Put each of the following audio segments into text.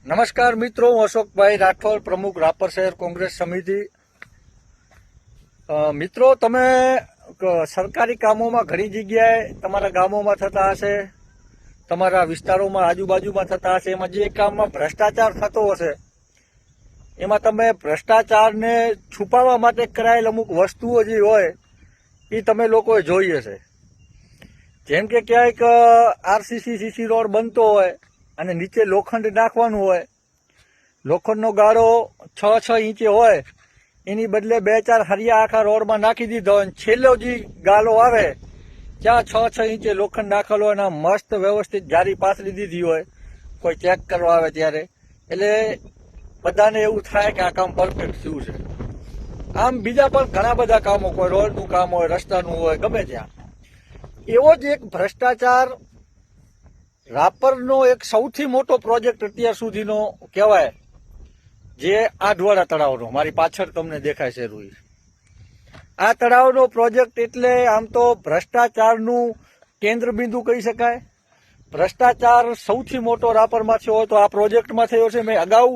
નમસ્કાર મિત્રો, હું અશોકભાઈ રાઠોડ, પ્રમુખ રાપર શહેર કોંગ્રેસ સમિતિ. મિત્રો, તમે સરકારી કામોમાં ઘણી જગ્યાએ તમારા ગામોમાં થતા હશે, તમારા વિસ્તારોમાં આજુબાજુમાં થતા હશે, એમાં જે કામમાં ભ્રષ્ટાચાર થતો હશે એમાં તમે ભ્રષ્ટાચારને છુપાવવા માટે કરાયેલ અમુક વસ્તુઓ જે હોય એ તમે લોકોએ જોઈ હશે. જેમ કે ક્યાંક આરસીસી સીસી રોડ બનતો હોય અને નીચે લોખંડ નાખવાનું હોય, લોખંડનો ગાળો 6 ઇંચે હોય, એની બદલે 2-4 હરિયા આખા રોડમાં નાખી દીધો હોય. છેલ્લો જે ગાળો આવે ત્યાં 6 ઇંચે લોખંડ નાખેલો હોય, મસ્ત વ્યવસ્થિત જારી પાથરી દીધી હોય કોઈ ચેક કરવા આવે ત્યારે. એટલે બધાને એવું થાય કે આ કામ પરફેક્ટ થયું છે. આમ બીજા પણ ઘણા બધા કામો, કોઈ રોડનું કામ હોય, રસ્તાનું હોય, ગમે ત્યાં. એવો જ એક ભ્રષ્ટાચાર રાપરનો એક સૌથી મોટો પ્રોજેક્ટ અત્યાર સુધીનો કહેવાય, જે આઢવાડા તળાવનો, મારી પાછળ તમને દેખાય છે રૂઈ. આ તળાવનો પ્રોજેક્ટ એટલે આમ તો ભ્રષ્ટાચારનું કેન્દ્રબિંદુ કહી શકાય. ભ્રષ્ટાચાર સૌથી મોટો રાપરમાં થયો હોય તો આ પ્રોજેક્ટમાં થયો છે. મેં અગાઉ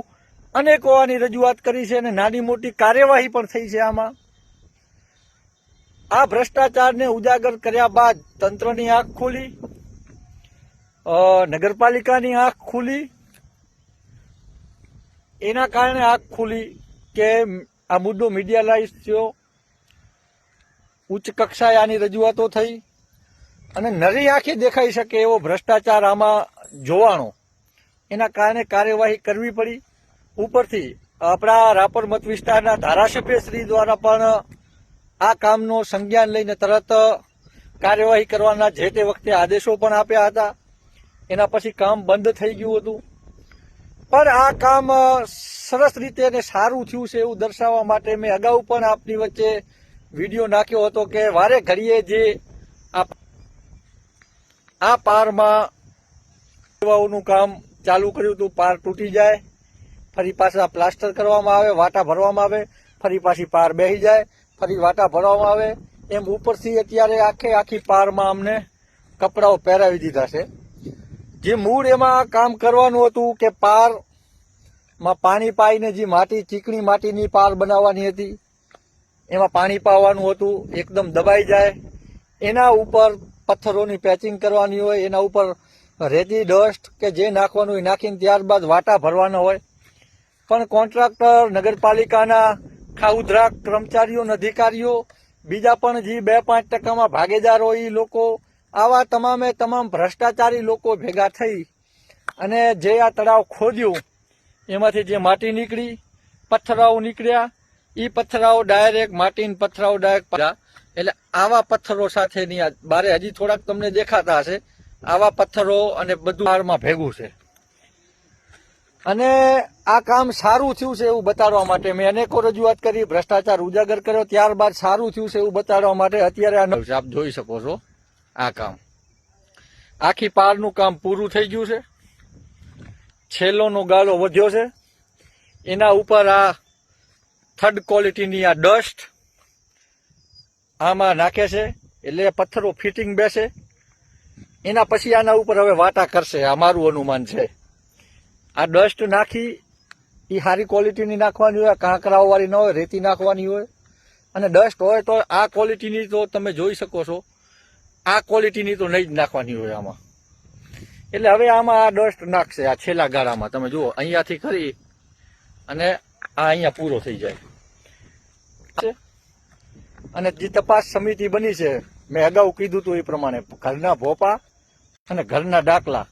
અનેકો આની રજૂઆત કરી છે અને નાની મોટી કાર્યવાહી પણ થઈ છે. આમાં આ ભ્રષ્ટાચારને ઉજાગર કર્યા બાદ તંત્રની આંખ ખુલી, નગરપાલિકાની આંખ ખુલી. એના કારણે આંખ ખુલી કે આ મુદ્દો મીડિયાલાઇઝ થયો, ઉચ્ચ કક્ષાએ આની રજૂઆતો થઈ અને નરી આંખે દેખાઈ શકે એવો ભ્રષ્ટાચાર આમાં જોવાનો. એના કારણે કાર્યવાહી કરવી પડી. ઉપરથી આપણા રાપર મત વિસ્તારના ધારાસભ્યશ્રી દ્વારા પણ આ કામનો સંજ્ઞાન લઈને તરત કાર્યવાહી કરવાના જે તે વખતે આદેશો પણ આપ્યા હતા. એના પછી કામ બંધ થઈ ગયું હતું. પણ આ કામ સરસ રીતે અને સારું થયું છે એવું દર્શાવવા માટે મેં અગાઉ પણ આપની વચ્ચે વિડીયો નાખ્યો હતો કે વારે ઘડીએ જે આ પારમાં સેવાઓનું કામ ચાલુ કર્યું હતું, પાર તૂટી જાય, ફરી પાછા પ્લાસ્ટર કરવામાં આવે, વાટા ભરવામાં આવે, ફરી પાછી પાર બેસી જાય, ફરી વાટા ભરવામાં આવે. એમ ઉપરથી અત્યારે આખી પારમાં અમને કપડાઓ પહેરાવી દીધા છે. જે મૂળ એમાં કામ કરવાનું હતું કે પારમાં પાણી પાઈને જે માટી, ચીકણી માટીની પાર બનાવવાની હતી, એમાં પાણી પાવાનું હતું, એકદમ દબાઈ જાય. એના ઉપર પથ્થરોની પેચિંગ કરવાની હોય, એના ઉપર રેતી, ડસ્ટ કે જે નાખવાનું હોય નાખીને ત્યારબાદ વાટા ભરવાના હોય. પણ કોન્ટ્રાક્ટર, નગરપાલિકાના ખાઉધરા કર્મચારીઓ, અધિકારીઓ, બીજા પણ જે 2-5% ભાગીદાર હોય એ લોકો, આવા તમામે તમામ ભ્રષ્ટાચારી લોકો ભેગા થઈ અને જે આ તળાવ ખોદ્યું એમાંથી જે માટી નીકળી, પથ્થરાઓ નીકળ્યા, એ પથ્થરાઓ ડાયરેક્ટ માટીને પથ્થરાઓ ડાયરેક્ટ, એટલે આવા પથ્થરો સાથેની બારે હજી થોડાક તમને દેખાતા હશે, આવા પથ્થરો અને બધું પારમાં ભેગું છે. અને આ કામ સારું થયું છે એવું બતાડવા માટે મેં અનેકો રજૂઆત કરી, ભ્રષ્ટાચાર ઉજાગર કર્યો, ત્યારબાદ સારું થયું છે એવું બતાડવા માટે અત્યારે આપ જોઈ શકો છો. આ કામ આખી પારનું કામ પૂરું થઈ ગયું છે. છેલ્લોનો ગાળો વધ્યો છે. એના ઉપર આ 3rd ક્વોલિટીની આ ડસ્ટ આમાં નાખે છે એટલે પથ્થરો ફિટિંગ બેસે. એના પછી આના ઉપર હવે વાટા કરશે, આ મારું અનુમાન છે. આ ડસ્ટ નાખી એ સારી ક્વોલિટીની નાખવાની હોય, કાંકરાઓ વાળી ન હોય, રેતી નાખવાની હોય. અને ડસ્ટ હોય તો આ ક્વોલિટીની તો તમે જોઈ શકો છો, આ ક્વોલિટીની તો નહીં જ નાખવાની હોય આમાં. એટલે હવે આમાં આ ડસ્ટ નાખશે. આ છેલ્લા ગાળામાં તમે જુઓ, અહીંયાથી કરી અને આ અહીંયા પૂરો થઈ જાય. અને જે તપાસ સમિતિ બની છે, મેં અગાઉ કીધું હતું એ પ્રમાણે, ઘરના ભોપા અને ઘરના દાખલા,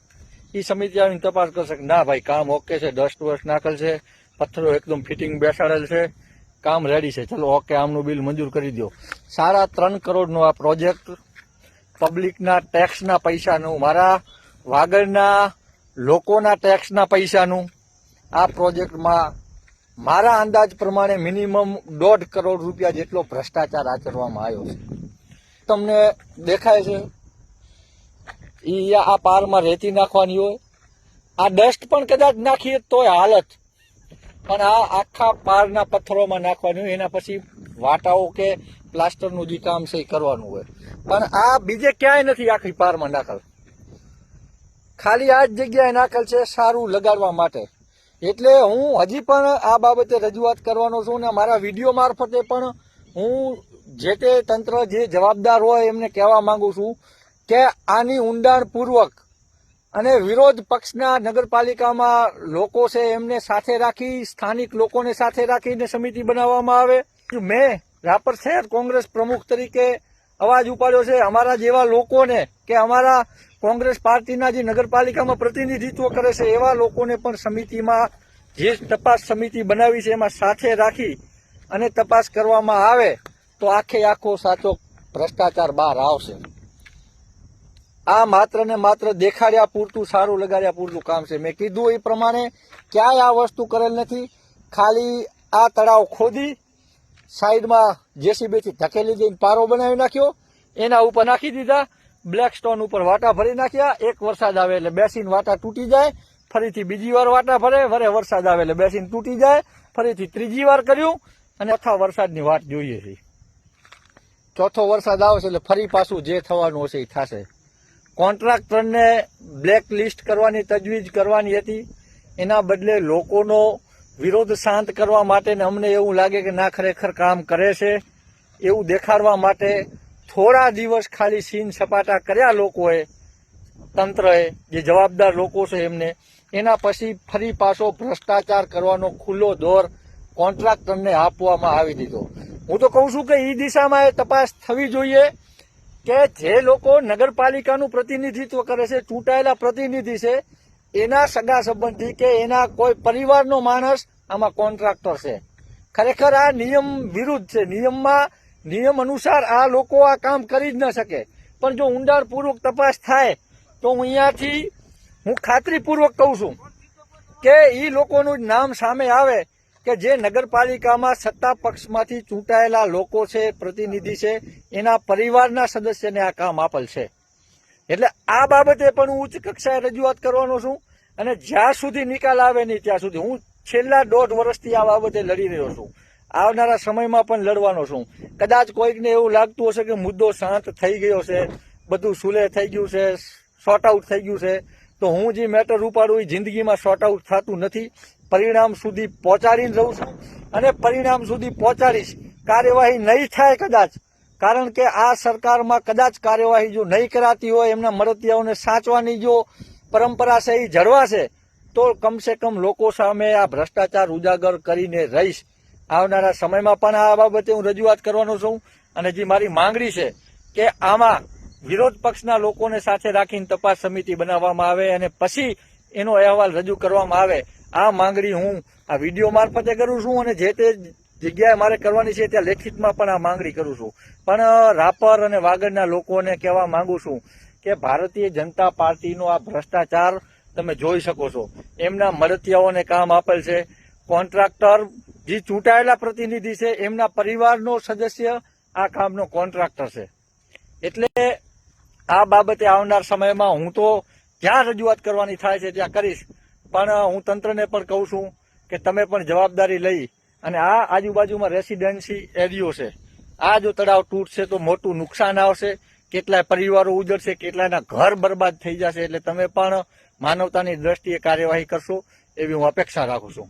એ સમિતિ આવીને તપાસ કરશે કે ના ભાઈ કામ ઓકે છે, ડસ્ટ વસ્ટ નાખેલ છે, પથ્થરો એકદમ ફિટિંગ બેસાડેલ છે, કામ રેડી છે, ચલો ઓકે, આમનું બિલ મંજૂર કરી દો. 3.5 કરોડનો આ પ્રોજેક્ટ પબ્લિકના ટેક્સના પૈસાનું, મારા વાગડના લોકોના ટેક્સના પૈસાનું આ પ્રોજેક્ટમાં મારા અંદાજ પ્રમાણે મિનિમમ 1.5 કરોડ રૂપિયા જેટલો ભ્રષ્ટાચાર આચરવામાં આવ્યો છે. તમને દેખાય છે આ પારમાં રેતી નાખવાની હોય, આ ડસ્ટ પણ કદાચ નાખીએ તોય હાલત, પણ આ આખા પારના પથ્થરોમાં નાખવાની હોય. એના પછી વાટાઓ કે પ્લાસ્ટરનું જે કામ છે એ કરવાનું હોય. પણ આ બીજે ક્યાંય નથી આખી પારમાં નાખેલ, ખાલી આ જ જગ્યાએ નાખેલ છે સારું લગાડવા માટે. એટલે હું હજી પણ આ બાબતે રજૂઆત કરવાનો છું અને મારા વિડીયો મારફતે પણ હું જે તે તંત્ર જે જવાબદાર હોય એમને કહેવા માંગુ છું કે આની ઊંડાણપૂર્વક અને વિરોધ પક્ષના નગરપાલિકામાં લોકો છે એમને સાથે રાખી, સ્થાનિક લોકોને સાથે રાખીને સમિતિ બનાવવામાં આવે. મેં રાપર શહેર કોંગ્રેસ પ્રમુખ તરીકે અવાજ ઉપાડ્યો છે અમારા જેવા લોકોને કે અમારા કોંગ્રેસ પાર્ટીના જે નગરપાલિકામાં પ્રતિનિધિત્વ કરે છે એવા લોકોને પણ સમિતિમાં જે તપાસ સમિતિ બનાવી છે એમાં સાથે રાખી અને તપાસ કરવામાં આવે તો આખો સાચો ભ્રષ્ટાચાર બહાર આવશે. આ માત્ર ને માત્ર દેખાડ્યા પૂરતું, સારું લગાડ્યા પૂરતું કામ છે. મેં કીધું એ પ્રમાણે ક્યાંય આ વસ્તુ કરેલ નથી. ખાલી આ તળાવ ખોદી સાઈડમાં જેસીબીથી ધકેલી દઈને પારો બનાવી નાખ્યો, એના ઉપર નાખી દીધા, બ્લેક સ્ટોન ઉપર વાટા ભરી નાખ્યા. એક વરસાદ આવે એટલે બેસીને વાટા તૂટી જાય, ફરીથી બીજી વાર વાટા ભરે, વરસાદ આવે એટલે બેસીને તૂટી જાય, ફરીથી ત્રીજી વાર કર્યું અને ચોથા વરસાદની વાત જોઈએ છે. ચોથો વરસાદ આવશે એટલે ફરી પાછું જે થવાનું હશે એ થશે. કોન્ટ્રાક્ટરને બ્લેક લિસ્ટ કરવાની તજવીજ કરવાની હતી, એના બદલે લોકોનો વિરોધ શાંત કરવા માટે ને અમને એવું લાગે કે ના ખરેખર કામ કરે છે એવું દેખાડવા માટે થોડા દિવસ ખાલી સીન સપાટા કર્યા લોકોએ, તંત્રએ, જે જવાબદાર લોકો છે એમને. એના પછી ફરી પાછો ભ્રષ્ટાચાર કરવાનો ખુલ્લો દોર કોન્ટ્રાક્ટરને આપવામાં આવી દીધો. હું તો કહું છું કે એ દિશામાં એ તપાસ થવી જોઈએ કે જે લોકો નગરપાલિકાનું પ્રતિનિધિત્વ કરે છે, ચૂંટાયેલા પ્રતિનિધિ છે, એના સગા સંબંધી કે એના કોઈ પરિવારનો માણસ આમાં કોન્ટ્રાક્ટર છે. ખરેખર આ નિયમ વિરુદ્ધ છે. નિયમ અનુસાર આ લોકો આ કામ કરી જ ન શકે. પણ જો ઊંડાણપૂર્વક તપાસ થાય તો હું અહીંયાથી ખાતરીપૂર્વક કહું છું કે એ લોકોનું નામ સામે આવે કે જે નગરપાલિકામાં સત્તા પક્ષમાંથી ચૂંટાયેલા લોકો છે, પ્રતિનિધિ છે, એના પરિવારના સદસ્યને આ કામ આપેલ છે. એટલે આ બાબતે પણ હું ઉચ્ચ કક્ષાએ રજૂઆત કરવાનો છું અને જ્યાં સુધી નિકાલ આવે નહીં ત્યાં સુધી હું છેલ્લા 1.5 વર્ષથી આ બાબતે લડી રહ્યો છું. આવનારા સમયમાં પણ લડવાનો છું. કદાચ કોઈકને એવું લાગતું હશે કે મુદ્દો શાંત થઈ ગયો છે, બધું સુલે થઈ ગયું છે, શોર્ટ આઉટ થઈ ગયું છે, તો હું જે મેટર ઉપાડું એ જિંદગીમાં શોર્ટ આઉટ થતું નથી. પરિણામ સુધી પહોંચાડીને રહું છું અને પરિણામ સુધી પહોંચાડીશ. કાર્યવાહી નહીં થાય કદાચ, કારણ કે આ સરકારમાં કદાચ કાર્યવાહી જો નહીં કરાતી હોય, એમના મળતિયાઓને સાચવાની જો પરંપરા છે એ જળવાશે તો કમસે કમ લોકો સામે આ ભ્રષ્ટાચાર ઉજાગર કરીને રહીશ. આવનારા સમયમાં પણ આ બાબતે હું રજૂઆત કરવાનો છું અને જે મારી માંગણી છે કે આમાં વિરોધ પક્ષના લોકોને સાથે રાખીને તપાસ સમિતિ બનાવવામાં આવે અને પછી એનો અહેવાલ રજૂ કરવામાં આવે. આ માંગણી હું આ વિડીયો મારફતે કરું છું અને જે તે જગ્યાએ મારે કરવાની છે ત્યાં લેખિતમાં પણ આ માંગણી કરું છું. પણ રાપર અને વાગડના લોકોને કહેવા માંગુ છું કે ભારતીય જનતા પાર્ટીનો આ ભ્રષ્ટાચાર તમે જોઈ શકો છો. એમના મળતિયાઓને કામ આપેલ છે. કોન્ટ્રાક્ટર જે ચૂંટાયેલા પ્રતિનિધિ છે એમના પરિવારનો સદસ્ય આ કામનો કોન્ટ્રાક્ટર છે. એટલે આ બાબતે આવનાર સમયમાં હું તો જ્યાં રજૂઆત કરવાની થાય છે ત્યાં કરીશ. પણ હું તંત્રને પણ કહું છું કે તમે પણ જવાબદારી લઈ અને આ આજુબાજુમાં રેસિડેન્સી એરિયો છે, આ જો તળાવ તૂટશે તો મોટું નુકસાન આવશે, કેટલાય પરિવારો ઉજળશે, કેટલાયના ઘર બરબાદ થઈ જશે. એટલે તમે પણ માનવતાની દ્રષ્ટિએ કાર્યવાહી કરશો એવી હું અપેક્ષા રાખું છું.